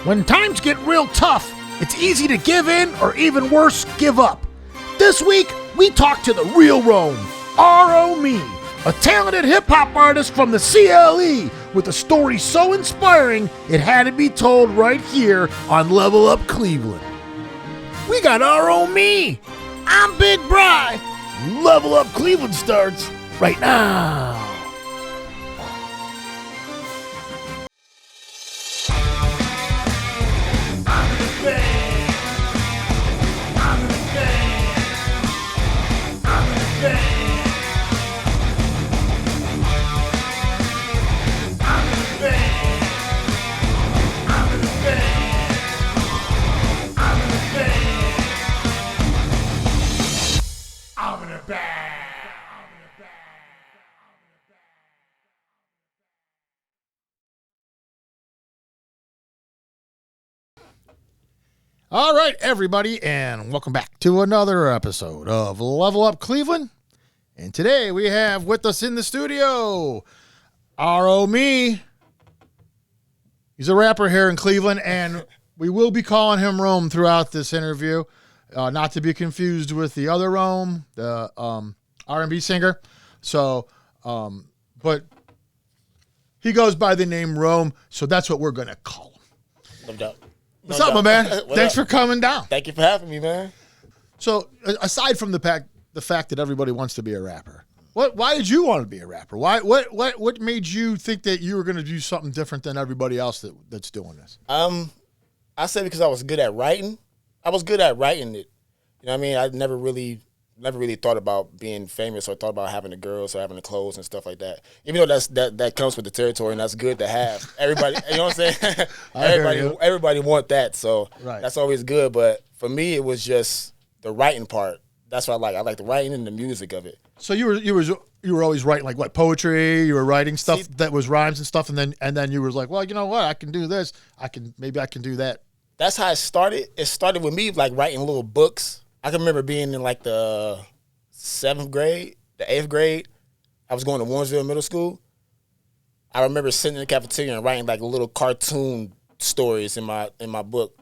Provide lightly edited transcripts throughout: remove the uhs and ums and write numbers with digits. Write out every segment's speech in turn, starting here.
When times get real tough, it's easy to give in or even worse, give up. This week, we talk to the real Rome, R.O. Me, a talented hip-hop artist from the CLE with a story so inspiring it had to be told right here on Level Up Cleveland. We got R.O. Me. I'm Big Bry. Level Up Cleveland starts right now. All right, everybody, and welcome back to another episode of Level Up Cleveland. And today we have with us in the studio, R.O. Me. He's a rapper here in Cleveland, and we will be calling him Rome throughout this interview, not to be confused with the other Rome, the R&B singer. So, but he goes by the name Rome, so that's what we're going to call him. No doubt. What's up, my man? Thanks for coming down. Thank you for having me, man. So, aside from the fact that everybody wants to be a rapper, why did you want to be a rapper? What made you think that you were going to do something different than everybody else that's doing this? I say because I was good at writing. I was good at writing it. You know what I mean? I never really thought about being famous or thought about having the girls or having the clothes and stuff like that. Even though that comes with the territory and that's good to have. Everybody, you know what I'm saying? everybody want that, so right. That's always good. But for me, it was just the writing part. That's what I like. I like the writing and the music of it. So you were always writing like what, poetry? You were writing stuff that was rhymes and stuff, and then you were like, well, you know what? I can do this. Maybe I can do that. That's how it started. It started with me like writing little books. I can remember being in like the 7th grade, the 8th grade. I was going to Warrensville Middle School. I remember sitting in the cafeteria and writing like little cartoon stories in my book.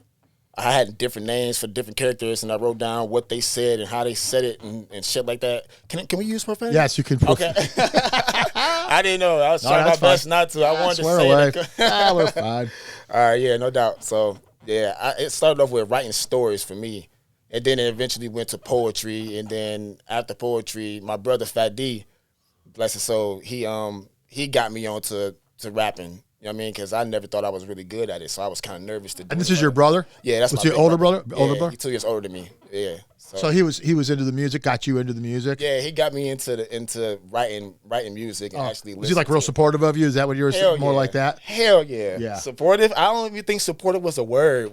I had different names for different characters, and I wrote down what they said and how they said it and shit like that. Can we use profanity? Yes, you can. Okay. I didn't know. I was trying my best not to. I wanted to say away. It. We're fine. All right, yeah, no doubt. So, yeah, it started off with writing stories for me. And then it eventually went to poetry, and then after poetry, my brother Fat D, bless his soul, he got me on to rapping. You know what I mean? Because I never thought I was really good at it, so I was kind of nervous to do it. And this is your brother? Yeah, that's my your older brother? Older brother? He's 2 years older than me. Yeah. So he was into the music, got you into the music? Yeah, he got me into writing music and actually listening. Was he like real supportive of you? Is that what you were more like that? Hell yeah. Yeah. Supportive? I don't even think supportive was a word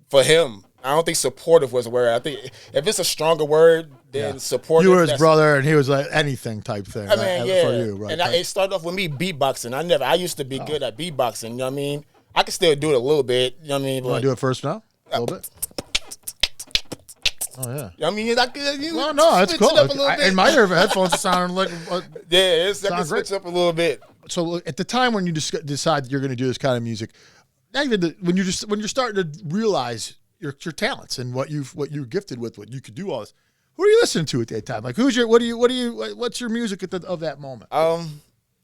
for him. I don't think supportive was a word. I think if it's a stronger word than supportive. You were his brother, and he was like anything type thing. I mean, yeah. For you, right? And it started off with me beatboxing. I used to be good at beatboxing. You know what I mean? I can still do it a little bit. You know what I mean? You want to do it first now? A little bit. Oh yeah. You know what I mean? No, that's cool. In my ear, headphones sound like. Yeah, I can switch up a little bit. So at the time when you decide you're going to do this kind of music, not even when you're starting to realize your talents and what you're gifted with, what you could do all this. Who are you listening to at that time? Like what's your music of that moment?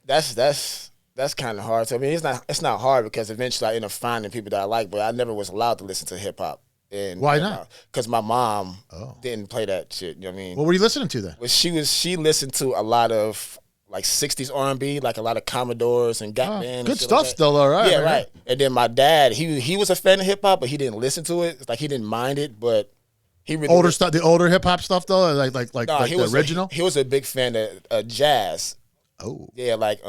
That's kind of hard. So I mean, it's not hard because eventually I end up finding people that I like, but I never was allowed to listen to hip hop. Why not? Because my mom didn't play that shit. You know what I mean? What were you listening to then? Well, she listened to a lot of like 60s R&B, like a lot of Commodores and Gap Band. Good stuff like still, all right. Yeah, right. And then my dad, he was a fan of hip hop, but he didn't listen to it. It's like he didn't mind it, but he really older stuff. The older hip hop stuff though, like the original. He was a big fan of jazz. Oh, yeah, like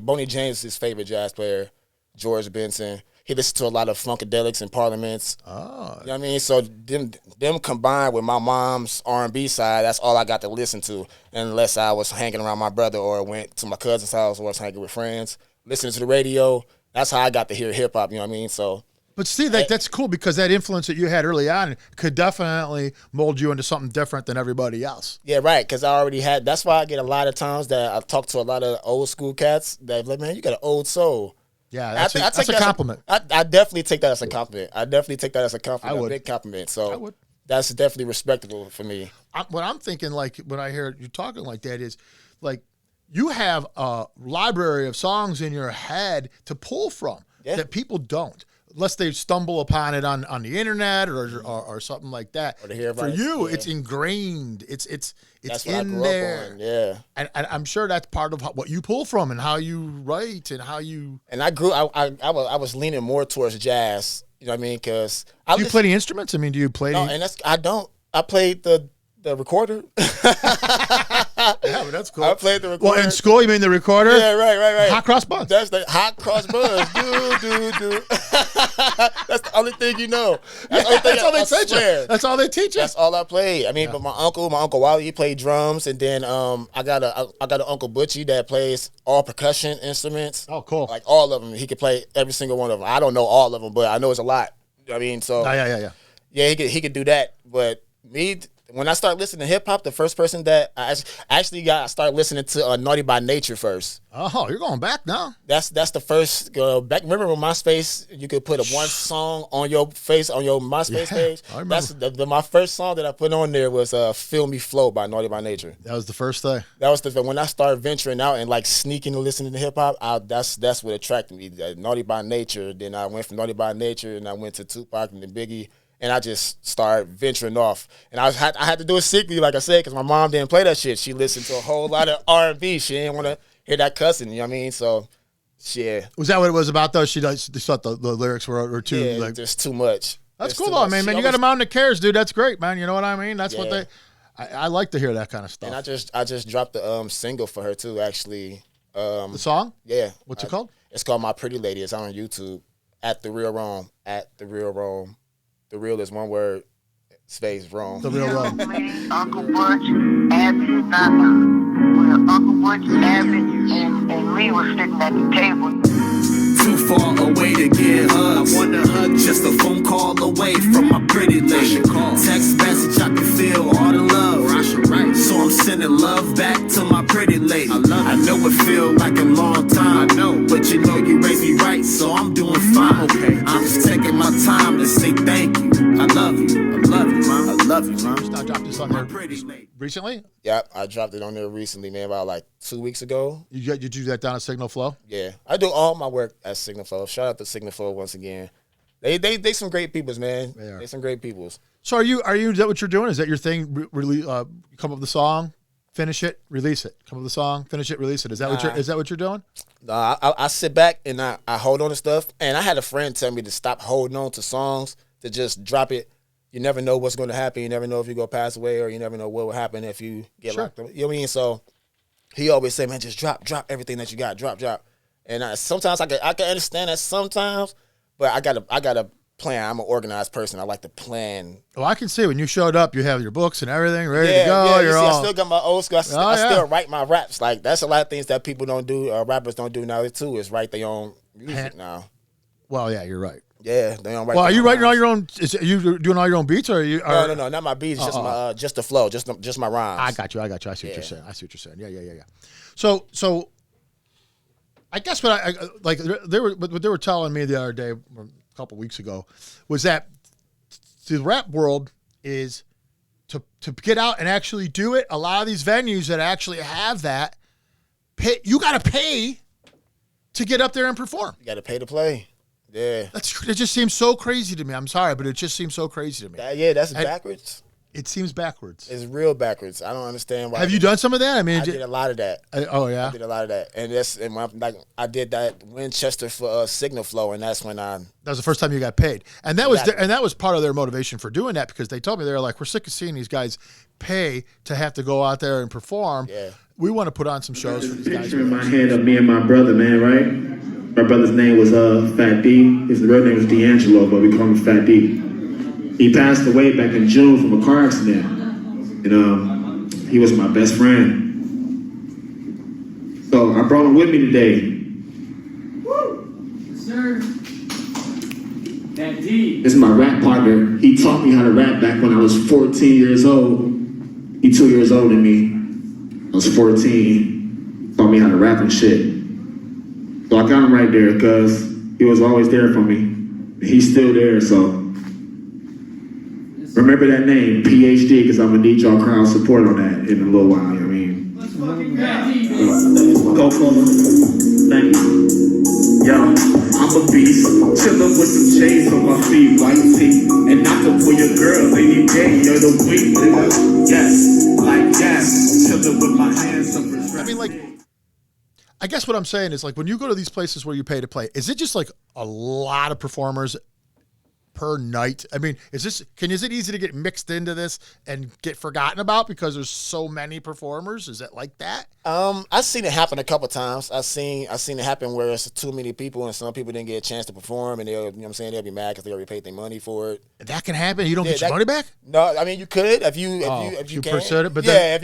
Boney James, his favorite jazz player, George Benson. He listened to a lot of Funkadelics and Parliaments. Oh. You know what I mean? So them combined with my mom's R&B side, that's all I got to listen to, unless I was hanging around my brother or went to my cousin's house or was hanging with friends, listening to the radio. That's how I got to hear hip-hop, you know what I mean? So, but see, that's cool because that influence that you had early on could definitely mold you into something different than everybody else. Yeah, right, because I already had – that's why I get a lot of times that I talk to a lot of old school cats that like, man, you got an old soul. Yeah, that's take a that compliment. I definitely take that as a compliment. I definitely take that as a compliment. I would. A big compliment. So I would. that's definitely respectable for me. What I'm thinking, like when I hear you talking like that, is like you have a library of songs in your head to pull from that people don't, unless they stumble upon it on the internet or something like that. Or to hear about for you, it, it's ingrained. It's that's what in I grew there. up on. Yeah, and I'm sure that's part of what you pull from and how you write and how you. And I grew. I was leaning more towards jazz. You know what I mean? Because do you play the instruments? I mean, do you play? No, and I don't. I played the recorder. Yeah, but that's cool. I played the recorder. Well, in school, you mean the recorder? Yeah, right. Hot cross buns. That's the hot cross buns. do. That's the only thing you know. That's all they teach you. That's all they teach you. That's all I played. I mean, but my uncle Wally, he played drums, and then I got an Uncle Butchie that plays all percussion instruments. Oh, cool. Like all of them. He could play every single one of them. I don't know all of them, but I know it's a lot. I mean, so yeah. Yeah, he could do that. But me, when I started listening to hip hop, the first person that I actually started listening to Naughty by Nature first. Oh, you're going back now. That's the first back. Remember when MySpace, you could put one song on your MySpace page. I remember. That's my first song that I put on there was "Feel Me Flow" by Naughty by Nature. That was the first thing. That was when I started venturing out and like sneaking and listening to hip hop. That's what attracted me. Naughty by Nature. Then I went from Naughty by Nature and I went to Tupac and then Biggie. And I just started venturing off. And I had to do it secretly, like I said, because my mom didn't play that shit. She listened to a whole lot of R&B. She didn't want to hear that cussing, you know what I mean? So, yeah. Was that what it was about, though? She thought the lyrics were too... Yeah, like, just too much. That's cool, though, man. You got a mom that cares, dude. That's great, man. You know what I mean? That's what they... I like to hear that kind of stuff. And I just dropped the single for her, too, actually. The song? Yeah. What's it called? It's called My Pretty Lady. It's on YouTube. At The Real Rome. The real is one word, space, Rome. The Real Rome. Uncle Butch, Abby, and Nana. Well, Uncle Butch, Abby, and me was sitting at the table. Too far away to get hugs. I want a hug, just a phone call away from my pretty lady. Text message, I can feel all the love. So I'm sending love back to my pretty lady. I know it feel like a long time, but you know you raised me right, so I'm doing fine. I'm just taking my time to say thank you. I love you, mom. I love you, mom. Just dropped this on there recently? Yeah, I dropped it on there recently, man, about like 2 weeks ago. You do that down at Signal Flow? Yeah, I do all my work at Signal Flow. Shout out to Signal Flow once again. They some great peoples, man. They some great peoples. So are you? Is that what you're doing? Is that your thing? Really, come up with the song, finish it, release it. Come up with the song, finish it, release it. Is that what you're doing? I sit back and I hold on to stuff. And I had a friend tell me to stop holding on to songs, to just drop it. You never know what's going to happen. You never know if you're going to pass away, or you never know what will happen if you get locked up. You know what I mean? So he always say, man, just drop everything that you got, drop. And sometimes I can understand that sometimes, but I gotta plan. I'm an organized person. I like to plan. Well, I can see when you showed up, you have your books and everything ready to go. Yeah, You're I all... still got my old school. I still write my raps. Like, that's a lot of things that people don't do, rappers don't do now too, is write their own music now. Well, yeah, you're right. Yeah, they don't write. Well, are you writing rhymes. all your own? Are you doing all your own beats, or are you? No, not my beats. Just the flow, just my rhymes. I got you. I see what you're saying. Yeah. So, I guess what I like what they were telling me the other day, a couple weeks ago, was that the rap world is to get out and actually do it. A lot of these venues that actually have that, you got to pay to get up there and perform. You got to pay to play. Yeah. It just seems so crazy to me. I'm sorry, but it just seems so crazy to me. That's backwards. It seems backwards. It's real backwards. I don't understand why. Have you done some of that? I mean, I did a lot of that. Oh yeah, I did a lot of that, and I did that Winchester for Signal Flow, and that's when that was the first time you got paid, and that was part of their motivation for doing that, because they told me, they were like, we're sick of seeing these guys pay to have to go out there and perform. Yeah. We want to put on some shows for these guys. Picture in my head of me and my brother, man, right? My brother's name was Fat D. His real name was D'Angelo, but we call him Fat D. He passed away back in June from a car accident. And he was my best friend. So I brought him with me today. Woo! Sir. That D. This is my rap partner. He taught me how to rap back when I was 14 years old. He's 2 years older than me. I was 14. Taught me how to rap and shit. So I got him right there, cuz he was always there for me. He's still there, so remember that name, PhD, because I'm gonna need y'all crowd support on that in a little while. You know what I mean? Let's fucking Fat D. Go Cola. Thank you. Yo, I'm a beast, chillin' with some chains on my feet, white tee, and not to pull your girl any day. You're the weak, nigga. Yes, like yes, chillin' with my hands up. I mean, like, I guess what I'm saying is, like, when you go to these places where you pay to play, is it just like a lot of performers per night? I mean, is it easy to get mixed into this and get forgotten about because there's so many performers? Is it like that? I've seen it happen a couple times. I've seen it happen where it's too many people and some people didn't get a chance to perform, and they'll, you know what I'm saying, they'll be mad because they already paid their money for it. That can happen. You don't get your money back? No, I mean you could if you can. Pursue it, but if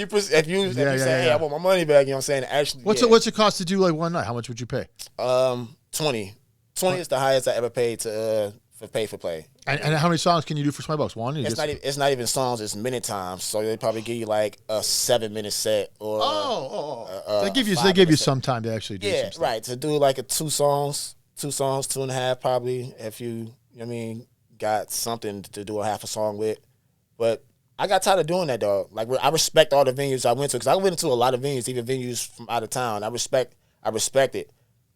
you say, hey, I want my money back, you know what I'm saying? Actually, what's it cost to do like one night? How much would you pay? 20 is the highest I ever paid to pay for play. And how many songs can you do for $20? One? It's not even songs. It's minute times. So they probably give you like a 7-minute set or. They give you some time to actually do. Some stuff. Right. To do like 2 songs, 2.5 probably. If you know what I mean, got something to do a half a song with. But I got tired of doing that, dog. Like I respect all the venues I went to because I went to a lot of venues, even venues from out of town. I respect it.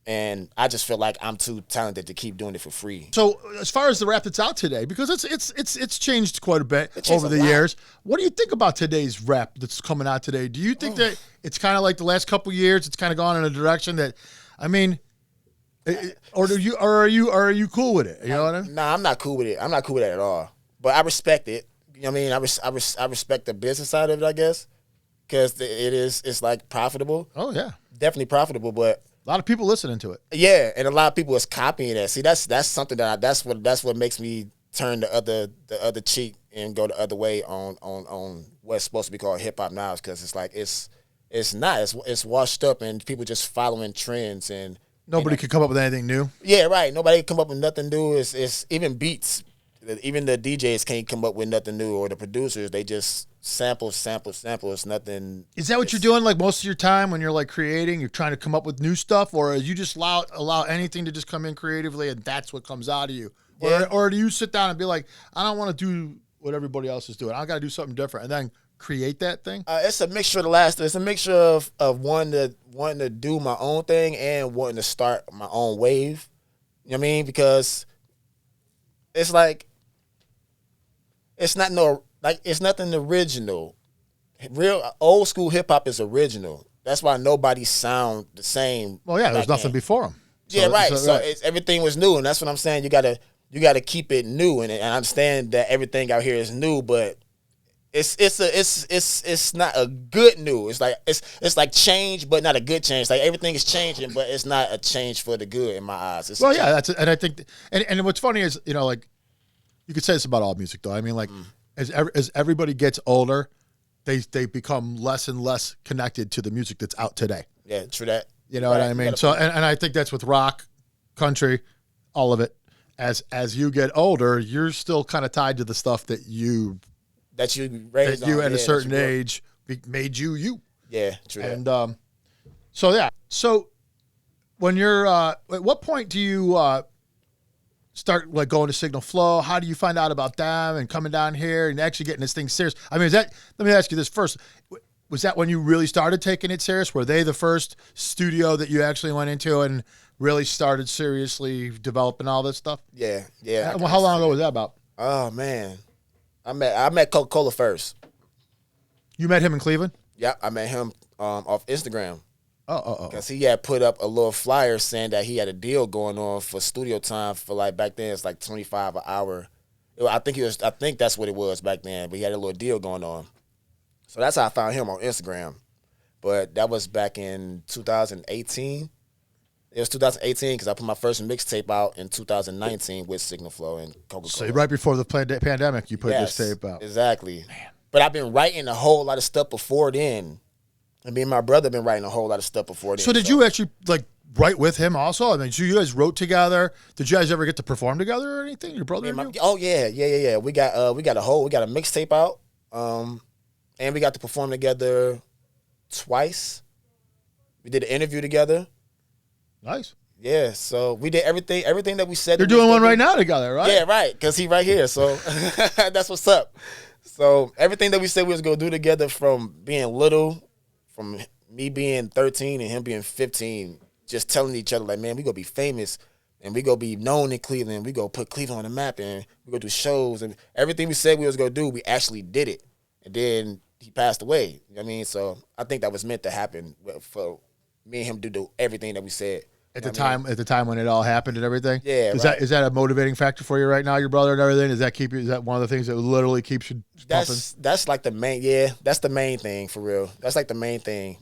And I just feel like I'm too talented to keep doing it for free. So as far as the rap that's out today, because it's changed quite a bit over the years, what do you think about today's rap that's coming out today? Do you think that it's kind of like the last couple of years, it's kind of gone in a direction that, I mean, or are you cool with it? You know what I mean? Nah, I'm not cool with it. I'm not cool with it at all. But I respect it. You know what I mean? I respect the business side of it, I guess, because it's like profitable. Oh yeah, definitely profitable, but. A lot of people listening to it. Yeah, and a lot of people is copying that. See, that's something that's what makes me turn the other cheek and go the other way on what's supposed to be called hip hop now, because it's like it's washed up and people just following trends and nobody could come up with anything new. Yeah, right. Nobody can come up with nothing new. It's even beats. Even the DJs can't come up with nothing new, or the producers, they just sample. It's nothing. Is that what you're doing like most of your time when you're like creating? You're trying to come up with new stuff, or you just allow anything to just come in creatively and that's what comes out of you? Yeah. Or do you sit down and be like, I don't want to do what everybody else is doing. I got to do something different, and then create that thing? It's a mixture of the last. It's a mixture of wanting to do my own thing and wanting to start my own wave. You know what I mean? Because it's like. It's nothing original. Real old school hip hop is original. That's why nobody sound the same. Well, yeah, there's nothing before them. Yeah, right. So everything was new, and that's what I'm saying. You gotta keep it new, and I understand that everything out here is new, but it's not a good new. It's like change, but not a good change. Like everything is changing, but it's not a change for the good in my eyes. And I think, and what's funny is, you know, like. You could say this about all music, though. I mean, like, as everybody gets older, they become less and less connected to the music that's out today. Yeah, true that. You know what I mean? So, and I think that's with rock, country, all of it. As you get older, you're still kind of tied to the stuff that you raised that you at a certain age made you. Yeah, true that. And so when you're at what point do you start like going to Signal Flow? How do you find out about them and coming down here and actually getting this thing serious? I mean, let me ask you this first. Was that when you really started taking it serious? Were they the first studio that you actually went into and really started seriously developing all this stuff? Yeah. How long ago was that about? Oh man, I met Coca-Cola first. You met him in Cleveland? Yeah, I met him off Instagram. Oh. Because he had put up a little flyer saying that he had a deal going on for studio time for like back then it's like $25 an hour. I think that's what it was back then, but he had a little deal going on. So that's how I found him on Instagram. But that was back in 2018. It was 2018 because I put my first mixtape out in 2019 with Signal Flow and Coca-Cola. So right before the pandemic, you put this tape out. Exactly. Man. But I've been writing a whole lot of stuff before then. And me and my brother been writing a whole lot of stuff before then. So did you actually like write with him also? I mean, so you guys wrote together. Did you guys ever get to perform together or anything? Your brother and you? Oh yeah. We got a mixtape out. And we got to perform together twice. We did an interview together. Nice. Yeah, so we did everything that we said. You're doing one right now together, right? Yeah, right, because he right here, so that's what's up. So everything that we said we was going to do together from being little, from me being 13 and him being 15, just telling each other, like, man, we going to be famous, and we going to be known in Cleveland. We going to put Cleveland on the map, and we going to do shows, and everything we said we was going to do, we actually did it. And then he passed away. You know what I mean? So I think that was meant to happen for me and him to do everything that we said. At the time when it all happened and everything. Yeah, is that a motivating factor for you right now, your brother and everything? Is that one of the things that literally keeps you pumping? That's like the main. Yeah, that's the main thing for real. That's like the main thing.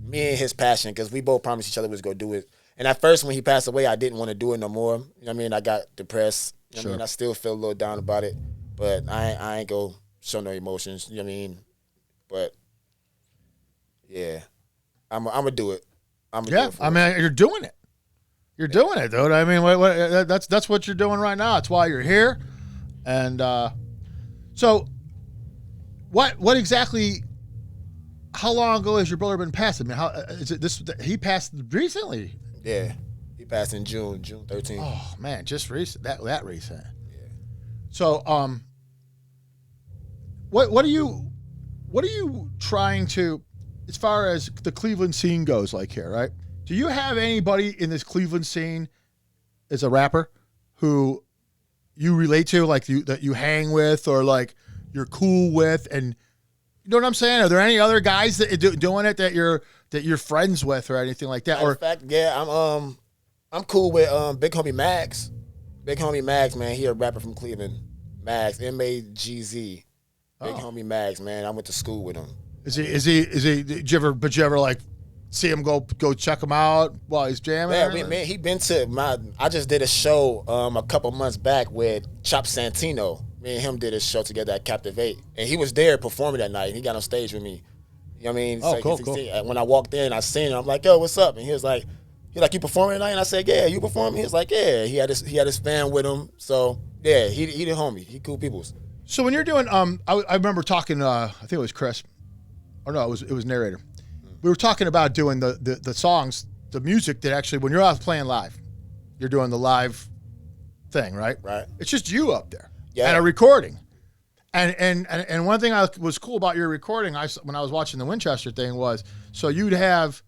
Me and his passion, because we both promised each other we was gonna do it. And at first, when he passed away, I didn't want to do it no more. You know what I mean? I got depressed. You know what I mean? I still feel a little down about it, but I ain't go show no emotions. You know what I mean? But yeah, I'm gonna do it. Yeah, I mean, you're doing it. You're doing it, dude. I mean, that's what you're doing right now. It's why you're here. And so, what exactly? How long ago has your brother been passed? I mean, how is it? He passed recently. Yeah, he passed in June 13th. Oh man, just recent. That recent. Yeah. So, what are you trying to, as far as the Cleveland scene goes, like here, right? Do you have anybody in this Cleveland scene as a rapper who you relate to, like that you hang with or like you're cool with, and you know what I'm saying? Are there any other guys that doing it that you're friends with or anything like that? In fact, yeah, I'm cool with Big Homie Max. Big Homie Max, man, he a rapper from Cleveland. Max, MAGZ. Big Homie Max, man. I went to school with him. Is he? Did you ever like see him go check him out while he's jamming? Yeah, man, he been to I just did a show a couple months back with Chop Santino. Me and him did a show together at Captivate, and he was there performing that night. And he got on stage with me. You know what I mean? Oh, cool. When I walked in, I seen him. I'm like, yo, what's up? And he was like, you performing tonight? And I said, yeah, you performing? He was like, yeah. He had his fan with him. So yeah, he the homie. He cool peoples. So when you're doing, I remember talking. I think it was Chris. Or no, it was narrator. We were talking about doing the songs, the music that actually, when you're out playing live, you're doing the live thing, right? Right. It's just you up there. Yeah. And a recording. And one thing was cool about your recording, when I was watching the Winchester thing, was so you have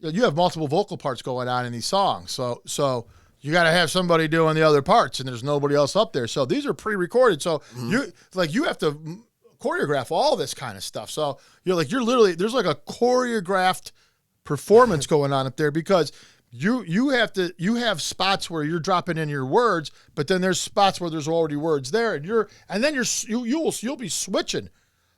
multiple vocal parts going on in these songs. So you got to have somebody doing the other parts, and there's nobody else up there. So these are pre-recorded. So you have to choreograph all this kind of stuff. So you're literally, there's like a choreographed performance going on up there, because you have spots where you're dropping in your words, but then there's spots where there's already words there, and you'll be switching.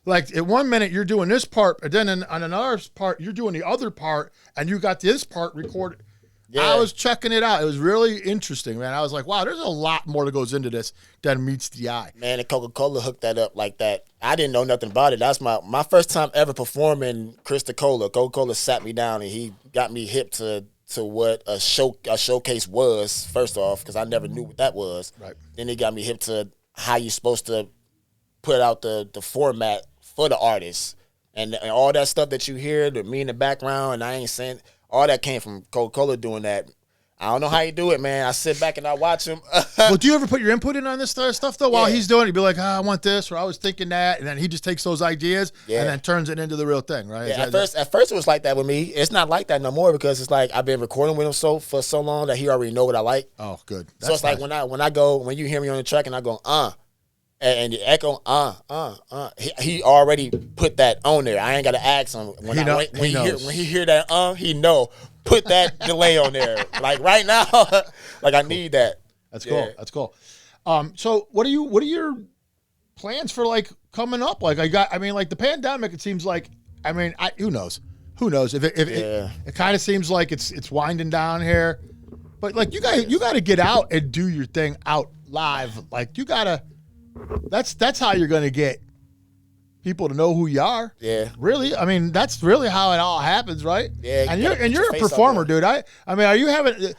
Like at 1 minute you're doing this part, and then on another part you're doing the other part, and you got this part recorded. Yeah. I was checking it out. It was really interesting, man. I was like, wow, there's a lot more that goes into this than meets the eye. Man, and Coca-Cola hooked that up like that. I didn't know nothing about it. That's my first time ever performing Coca-Cola. Coca-Cola sat me down, and he got me hip to what a showcase was, first off, because I never knew what that was. Right. Then he got me hip to how you're supposed to put out the format for the artist. And all that stuff that you hear, me in the background, and I ain't saying, all that came from Coca-Cola doing that. I don't know how you do it, man. I sit back and I watch him. Well, do you ever put your input in on this stuff, though, while he's doing it? You'd be like, I want this, or I was thinking that, and then he just takes those ideas and then turns it into the real thing, right? Yeah, at first it was like that with me. It's not like that no more, because it's like I've been recording with him for so long that he already know what I like. Oh, good. That's so it's nice. Like when you hear me on the track and I go, and you echo, he already put that on there. I ain't got to ask him. When he hear that, he know. Put that delay on there. Like right now, like I need that. That's cool. That's cool. So what are your plans for like coming up? Like like the pandemic, it seems like, who knows? Who knows? If it kind of seems like it's winding down here. But like you got to get out and do your thing out live. Like you got to, that's how you're going to get people to know who you are. Yeah. Really? I mean, that's really how it all happens, right? Yeah. And you're a performer, dude. Are you having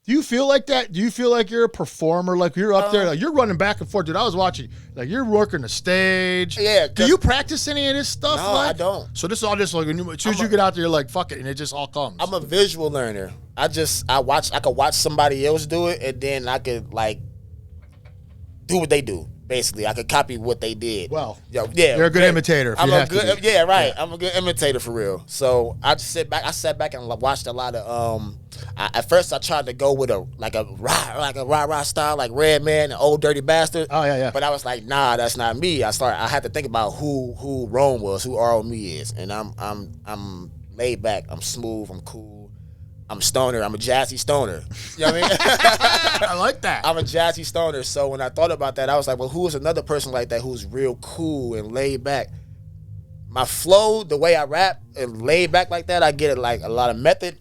Do you feel like that? Do you feel like you're a performer? Like you're up there, like you're running back and forth, dude. I was watching, like you're working the stage. Yeah. Do you practice any of this stuff? No, like? I don't. So this is all just like as soon as you get out there, you're like, fuck it, and it just all comes. I'm a visual learner. I could watch somebody else do it, and then I could like do what they do. Basically, I could copy what they did. Well, yeah, you're a good imitator. I'm a good, yeah, right. Yeah. I'm a good imitator for real. So I just I sat back and watched a lot of. At first, I tried to go with a rah style, like Redman and Old Dirty Bastard. Oh yeah. But I was like, nah, that's not me. I had to think about who Rome was, who R.O.Me is, and I'm laid back, I'm smooth, I'm cool. I'm stoner. I'm a jazzy stoner. You know what I mean? I like that. I'm a jazzy stoner. So when I thought about that, I was like, well, who is another person like that who's real cool and laid back? My flow, the way I rap and laid back like that, I get it like a lot of Method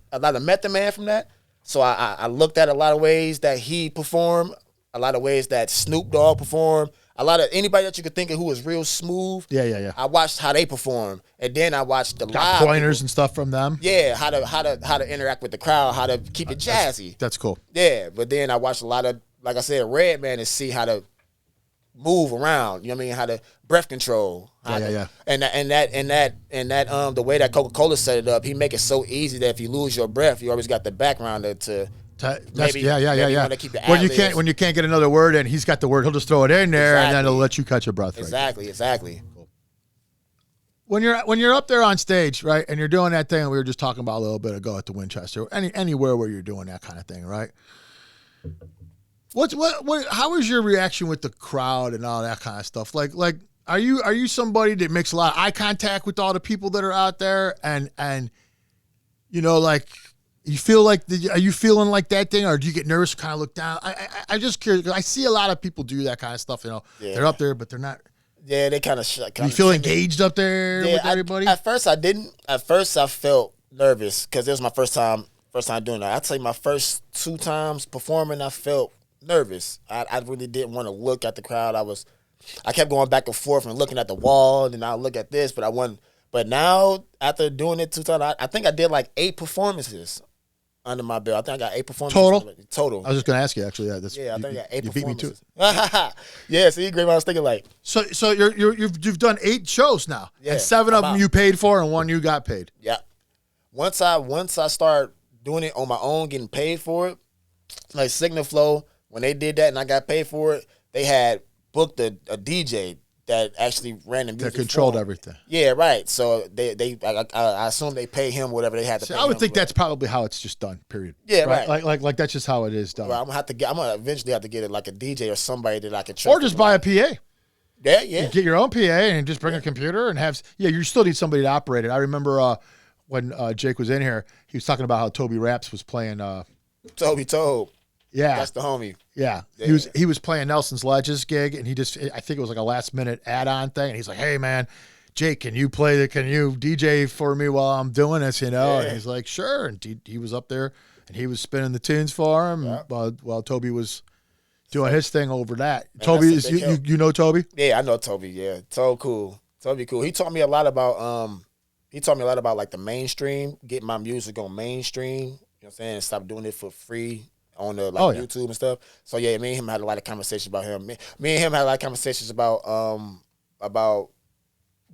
Man from that. So I looked at a lot of ways that he performed, a lot of ways that Snoop Dogg performed, a lot of anybody that you could think of who was real smooth. Yeah. I watched how they perform, and then I watched the Got live pointers people. and stuff from them. Yeah, how to interact with the crowd, how to keep it jazzy. That's cool. Yeah, but then I watched a lot of, like I said, Redman and see how to move around. You know what I mean? How to breath control. Yeah. And that the way that Coca-Cola set it up, he make it so easy that if you lose your breath, you always got the background to maybe want to keep the ad-libs. When you can't get another word in, he's got the word. He'll just throw it in there, and then he'll let you catch your breath. Exactly. Cool. When you're up there on stage, right, and you're doing that thing we were just talking about a little bit ago at the Winchester, anywhere where you're doing that kind of thing, right? How is your reaction with the crowd and all that kind of stuff? Like are you somebody that makes a lot of eye contact with all the people that are out there, and you know, like, you feel like are you feeling like that thing, or do you get nervous, kind of look down? I'm just curious, because I see a lot of people do that kind of stuff. You know, they're up there, but they're not. Yeah, they kind of. You feel engaged up there with everybody? At first, I didn't. At first, I felt nervous because it was my first time doing that. I'd say my first 2 times performing, I felt nervous. I really didn't want to look at the crowd. I kept going back and forth and looking at the wall, and then I'll look at this, but I wasn't. But now, after doing it 2 times, I think I did like 8 performances under my belt. I think I got 8 performances. Total. I was just going to ask you, actually. I think I got 8 you beat me performances. to it. Yeah, see, great. I was thinking like. So you've done 8 shows now, Yeah, and 7 of them you paid for, and 1 you got paid. Yeah. Once I start doing it on my own, getting paid for it, like Signal Flow, when they did that and I got paid for it, they had booked a DJ that actually ran the music. That controlled for them. everything. Yeah, right. So I assume they pay him whatever they had to pay him. I would think that's probably how it's just done, period. Yeah, right. Like that's just how it is done. Well, I'm gonna eventually have to get it like a DJ or somebody that I can trust. Or just buy a PA. Yeah. You get your own PA and just bring a computer and have. Yeah, you still need somebody to operate it. I remember when Jake was in here, he was talking about how Toby Raps was playing. Toby Tobe. Yeah, that's the homie. Yeah. He was playing Nelson's Ledges gig, and I think it was like a last minute add-on thing, and he's like, "Hey man, Jake, can you DJ for me while I'm doing this?" You know, and he's like, "Sure." And he was up there, and he was spinning the tunes for him while Toby was doing his thing over that. Man, Toby is you know Toby? Yeah, I know Toby. Yeah, Toby cool. He taught me a lot about like the mainstream, getting my music on mainstream. You know what I'm saying? Stop doing it for free on the YouTube and stuff. So yeah, me and him had a lot of conversations about him. Me and him had a lot of conversations about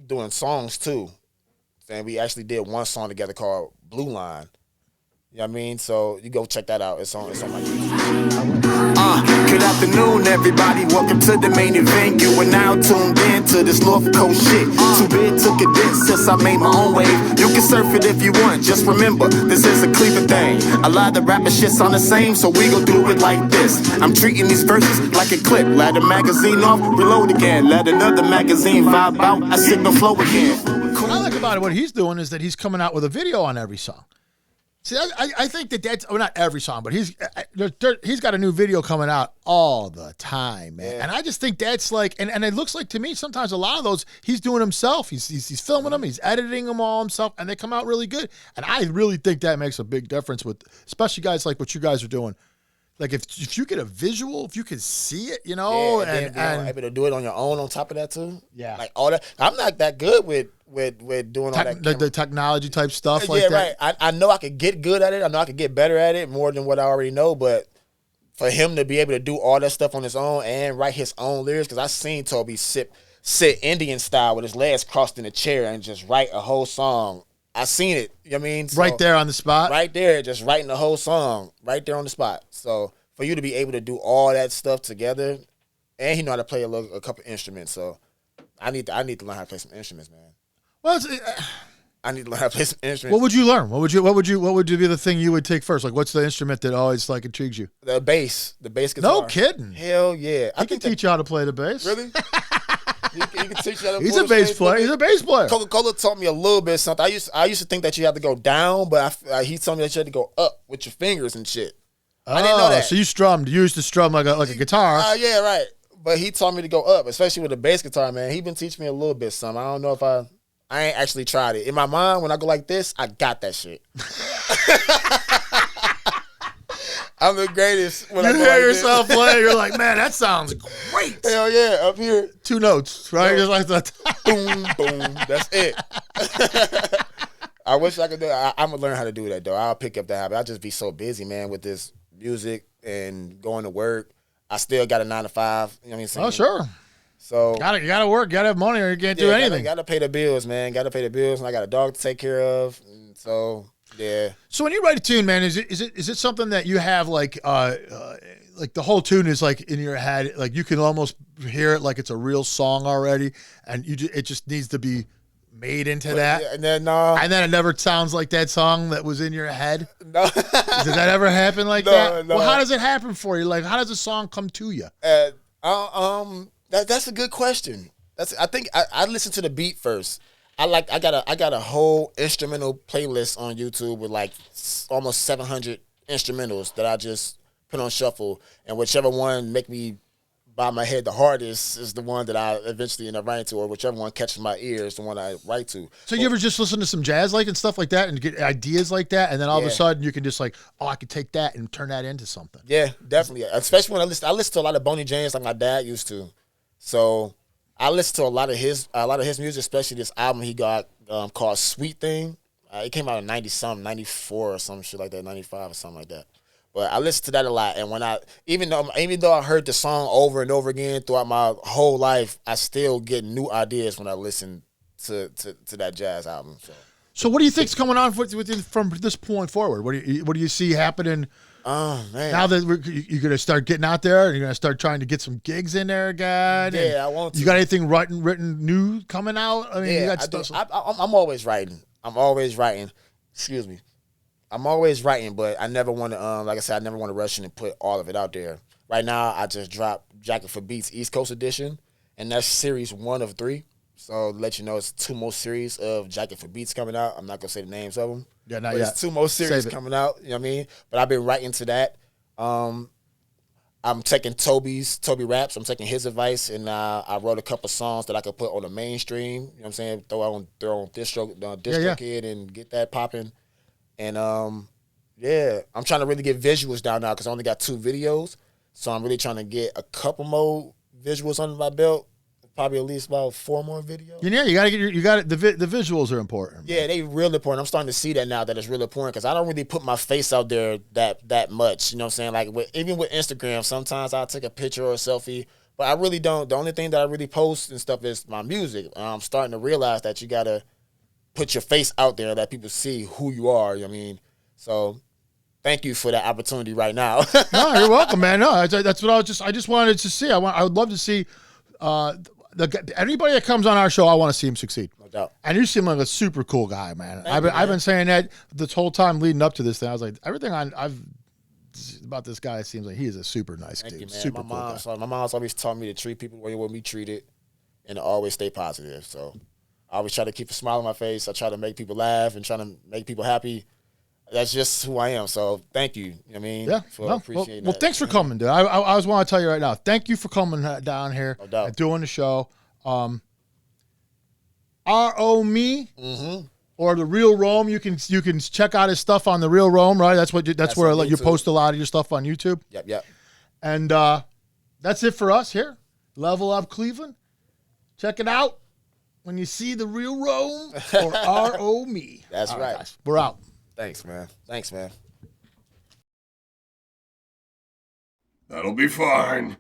doing songs too. And we actually did one song together called Blue Line. You know what I mean? So you go check that out. It's on my YouTube. Good afternoon, everybody. Welcome to the main event. You are now tuned in to this North Coast shit. Too big took a dip since I made my own wave. You can surf it if you want. Just remember, this is a Cleveland thing. A lot of rapper shit sound the same, so we gon' do it like this. I'm treating these verses like a clip. Let the magazine off, reload again. Let another magazine vibe out. I Signal Flow again. What I like about it, what he's doing is that he's coming out with a video on every song. See, I think that's not every song, but he's got a new video coming out all the time, man. Yeah. And I just think that's like, and it looks like to me sometimes a lot of those he's doing himself. He's filming them, he's editing them all himself, and they come out really good. And I really think that makes a big difference with, especially guys like what you guys are doing. like if you get a visual, if you can see it, you know, and able to do it on your own on top of that too. Yeah. Like all that. I'm not that good with doing all that. The technology type stuff like yeah, that. right. I know I could get good at it. I know I could get better at it more than what I already know. But for him to be able to do all that stuff on his own and write his own lyrics, because I seen Toby sit Indian style with his legs crossed in a chair and just write a whole song. I seen it. You know what I mean? So, right there on the spot. Right there, just writing the whole song right there on the spot. So for you to be able to do all that stuff together, and he know how to play a couple instruments. So I need to learn how to play some instruments, man. Well, I need to learn how to play some instruments. what would you learn? What would be the thing you would take first? Like, what's the instrument that always like intrigues you? The bass guitar. No kidding. Hell yeah! I can teach you how to play the bass. Really? He can teach you how to He's a bass player. He's a bass player. Coca-Cola taught me a little bit something. I used to think that you had to go down, but he told me that you had to go up with your fingers and shit. I didn't know that. So you used to strum like a guitar. Yeah, right. But he taught me to go up, especially with the bass guitar, man. He been teaching me a little bit something. I don't know if I ain't actually tried it. In my mind, when I go like this, I got that shit. I'm the greatest. When you I go hear like yourself this. play, you're like, man, that sounds great. Hell yeah, up here. 2 notes, right? Just like that. Boom, boom. That's it. I wish I could do it. I'm going to learn how to do that, though. I'll pick up that habit. I'll just be so busy, man, with this music and going to work. I still got a 9 to 5. You know what I mean? Oh, sure. So you gotta work, gotta have money, or you can't do anything. Gotta pay the bills, man. Gotta pay the bills, and I got a dog to take care of. And so yeah. So when you write a tune, man, is it something that you have like the whole tune is like in your head, like you can almost hear it like it's a real song already, and it just needs to be made into that, yeah, and then it never sounds like that song that was in your head. No. Does that ever happen like that? No. Well, how does it happen for you? Like, how does a song come to you? That's a good question. I think I listen to the beat first. I got a whole instrumental playlist on YouTube with like almost 700 instrumentals that I just put on shuffle, and whichever one make me bob my head the hardest is the one that I eventually end up writing to, or whichever one catches my ear is the one I write to. So you ever just listen to some jazz like and stuff like that and get ideas like that, and then all of a sudden you can just like, oh, I could take that and turn that into something. Yeah, definitely. Especially when I listen to a lot of Boney James like my dad used to. So I listen to a lot of his music, especially this album he got called Sweet Thing. It came out in 90-something, 94 or some shit like that, 95 or something like that. But I listen to that a lot, and when even though I heard the song over and over again throughout my whole life, I still get new ideas when I listen to that jazz album. So what do you think's going on from this point forward? What do you see happening? Oh man! Now that you're gonna start getting out there, and you're gonna start trying to get some gigs in there again. Yeah, I want to. You got anything written new coming out? I mean, yeah, you got I stuff. I'm always writing. Excuse me. I'm always writing, but I never want to, like I said, I never want to rush in and put all of it out there. Right now, I just dropped Jacket for Beats East Coast Edition, and that's series 1 of 3. So to let you know, it's 2 more series of Jacket for Beats coming out. I'm not going to say the names of them. Yeah, not but yet. It's 2 more series coming out, you know what I mean? But I've been writing to that. I'm taking Toby Raps. I'm taking his advice, and I wrote a couple songs that I could put on the mainstream. You know what I'm saying? Throw on Distro Kid and get that popping. And I'm trying to really get visuals down now because I only got 2 videos. So I'm really trying to get a couple more visuals under my belt. Probably at least about 4 more videos. Yeah, you got it. The visuals are important. Yeah, they real important. I'm starting to see that now that it's real important because I don't really put my face out there that much. You know what I'm saying? Like even with Instagram, sometimes I'll take a picture or a selfie, but I really don't. The only thing that I really post and stuff is my music. I'm starting to realize that you gotta put your face out there, that people see who you are. You know what I mean? So thank you for that opportunity right now. No, you're welcome, man. No, that's what I just wanted to see. I would love to see anybody that comes on our show. I want to see him succeed. No doubt. And you seem like a super cool guy, man. Thank you, I've been saying that this whole time leading up to this thing. I was like, everything I've about this guy seems like he is a super nice dude. Thank you, man. Super cool guy. My mom's always taught me to treat people the way you want me treated and to always stay positive. So I always try to keep a smile on my face. I try to make people laugh and try to make people happy. That's just who I am. So thank you. You know what I mean? Yeah. Appreciating well, that. thanks for coming, dude. I just want to tell you right now, thank you for coming down here No doubt. and doing the show. R.O. Me, or the Real Rome. You can check out his stuff on the Real Rome, right? That's where on you YouTube. post a lot of your stuff on YouTube. Yep. And that's it for us here. Level Up Cleveland. Check it out when you see the Real Rome or R.O. me. That's All right. Guys, we're out. Thanks, man. That'll be fine.